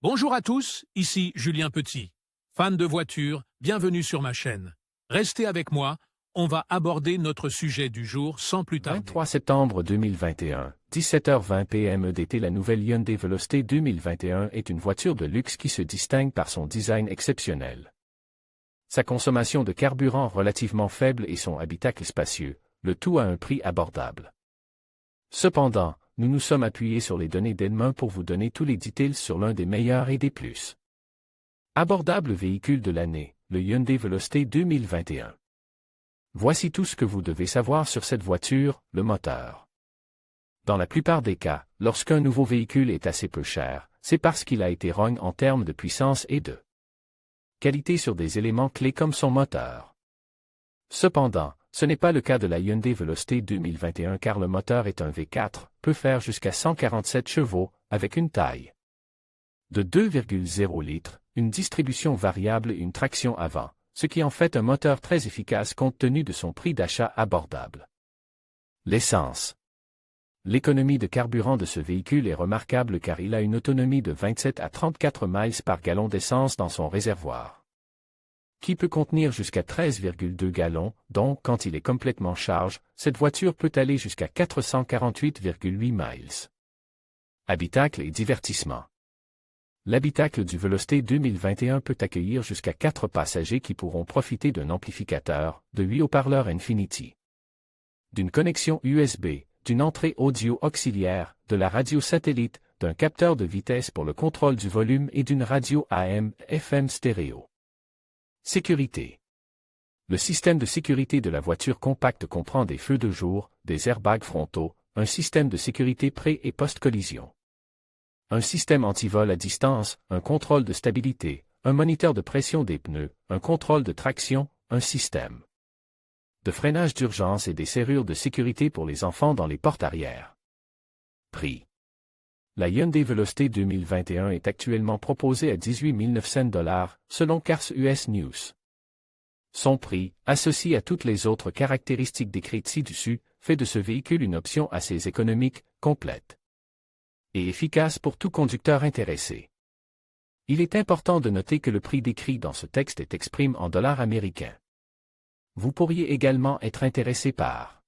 Bonjour à tous, ici Julien Petit. Fan de voitures, bienvenue sur ma chaîne. Restez avec moi, on va aborder notre sujet du jour sans plus tarder. 23 septembre 2021, 17h20 PM EDT. La nouvelle Hyundai Velocity 2021 est une voiture de luxe qui se distingue par son design exceptionnel. Sa consommation de carburant relativement faible et son habitacle spacieux, le tout à un prix abordable. Cependant, nous nous sommes appuyés sur les données d'Edmunds pour vous donner tous les details sur l'un des meilleurs et des plus abordables véhicules de l'année, le Hyundai Velocity 2021. Voici tout ce que vous devez savoir sur cette voiture, le moteur. Dans la plupart des cas, lorsqu'un nouveau véhicule est assez peu cher, c'est parce qu'il a été rogne en termes de puissance et de qualité sur des éléments clés comme son moteur. Cependant, ce n'est pas le cas de la Hyundai Velocity 2021 car le moteur est un V4, peut faire jusqu'à 147 chevaux, avec une taille de 2,0 litres, une distribution variable et une traction avant, ce qui en fait un moteur très efficace compte tenu de son prix d'achat abordable. L'essence. L'économie de carburant de ce véhicule est remarquable car il a une autonomie de 27 à 34 miles par gallon d'essence dans son réservoir, qui peut contenir jusqu'à 13,2 gallons, donc quand il est complètement charge, cette voiture peut aller jusqu'à 448,8 miles. Habitacle et divertissement. L'habitacle du Velocity 2021 peut accueillir jusqu'à 4 passagers qui pourront profiter d'un amplificateur, de 8 haut-parleurs Infinity, d'une connexion USB, d'une entrée audio auxiliaire, de la radio satellite, d'un capteur de vitesse pour le contrôle du volume et d'une radio AM/FM stéréo. Sécurité. Le système de sécurité de la voiture compacte comprend des feux de jour, des airbags frontaux, un système de sécurité pré- et post-collision, un système anti-vol à distance, un contrôle de stabilité, un moniteur de pression des pneus, un contrôle de traction, un système de freinage d'urgence et des serrures de sécurité pour les enfants dans les portes arrière. Prix. La Hyundai Velocity 2021 est actuellement proposée à $18 900 selon Cars US News. Son prix, associé à toutes les autres caractéristiques décrites ci-dessus, fait de ce véhicule une option assez économique, complète et efficace pour tout conducteur intéressé. Il est important de noter que le prix décrit dans ce texte est exprimé en dollars américains. Vous pourriez également être intéressé par